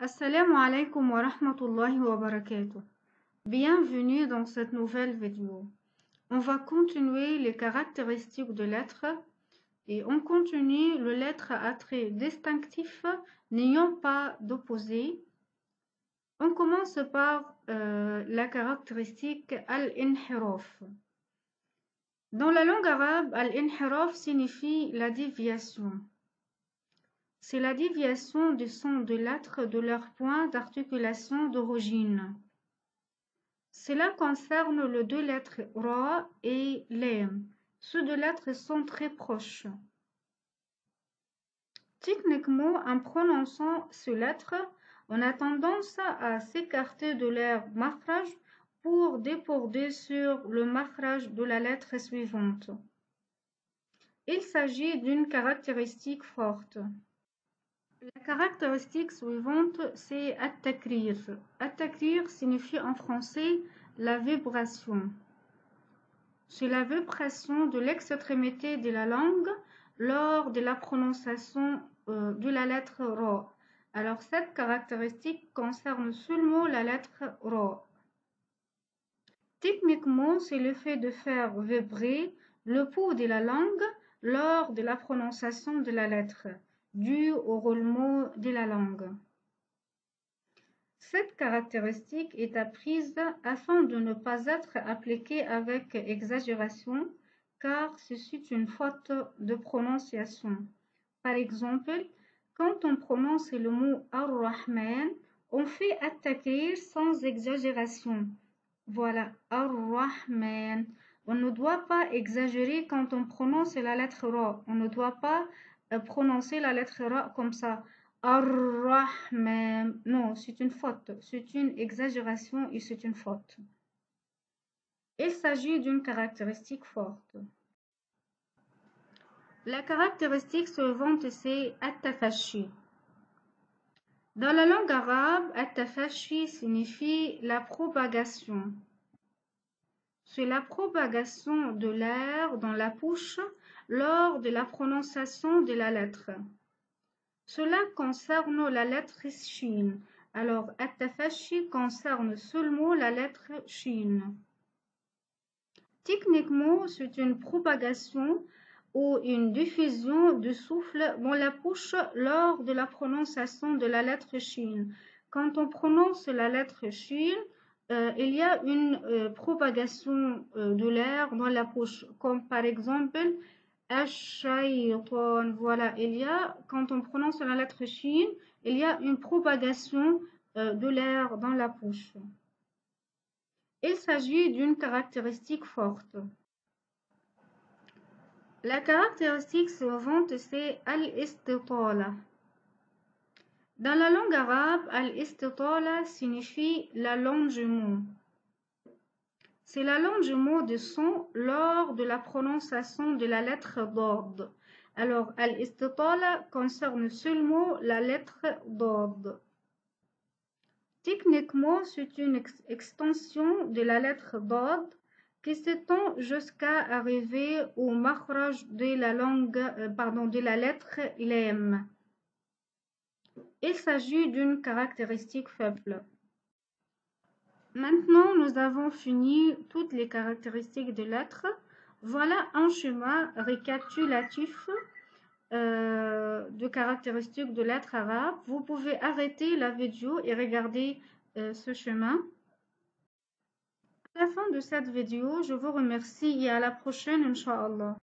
Assalamu alaikum wa rahmatullahi wa barakatuh. Bienvenue dans cette nouvelle vidéo. On va continuer les caractéristiques de lettres et on continue le lettre à trait distinctif n'ayant pas d'opposé. On commence par la caractéristique al-inhiraf. Dans la langue arabe, al-inhiraf signifie la déviation. C'est la déviation du son de lettres de leur point d'articulation d'origine. Cela concerne les deux lettres ra et lam. Ces deux lettres sont très proches. Techniquement, en prononçant ces lettres, on a tendance à s'écarter de leur makhraj pour déborder sur le makhraj de la lettre suivante. Il s'agit d'une caractéristique forte. La caractéristique suivante, c'est at-takrir. At-takrir signifie en français la vibration. C'est la vibration de l'extrémité de la langue lors de la prononciation de la lettre ra. Alors cette caractéristique concerne seulement la lettre ra. Techniquement, c'est le fait de faire vibrer le pouls de la langue lors de la prononciation de la lettre, dû au roulement de la langue. Cette caractéristique est apprise afin de ne pas être appliquée avec exagération, car ceci est une faute de prononciation. Par exemple, quand on prononce le mot Ar-Rahman, on fait at-takrir sans exagération. Voilà, Ar-Rahman. On ne doit pas exagérer quand on prononce la lettre Ra. On ne doit pas prononcer la lettre Ra comme ça. Ar-Rahman. Non, c'est une faute. C'est une exagération et c'est une faute. Il s'agit d'une caractéristique forte. La caractéristique suivante, c'est at-tafashi. Dans la langue arabe, at-tafashi signifie la propagation. C'est la propagation de l'air dans la bouche lors de la prononciation de la lettre. Cela concerne la lettre shin. Alors, at-tafashi concerne seulement la lettre shin. Techniquement, c'est une propagation ou une diffusion de souffle dans la bouche lors de la prononciation de la lettre shin. Quand on prononce la lettre shin, il y a une propagation de l'air dans la bouche, comme par exemple ash-shaytan. Voilà, quand on prononce la lettre shin, il y a une propagation de l'air dans la bouche. Il s'agit d'une caractéristique forte. La caractéristique suivante, c'est al-istitala. Dans la langue arabe, al-istitala signifie l'allongement. C'est l'allongement du son lors de la prononciation de la lettre dad. Alors, al-istitala concerne seulement la lettre dad. Techniquement, c'est une extension de la lettre dad qui s'étend jusqu'à arriver au makhraj de la lettre lam. Il s'agit d'une caractéristique faible. Maintenant, nous avons fini toutes les caractéristiques de lettres. Voilà un schéma récapitulatif de caractéristiques de lettres arabes. Vous pouvez arrêter la vidéo et regarder ce schéma. À la fin de cette vidéo, je vous remercie et à la prochaine, Inch'Allah.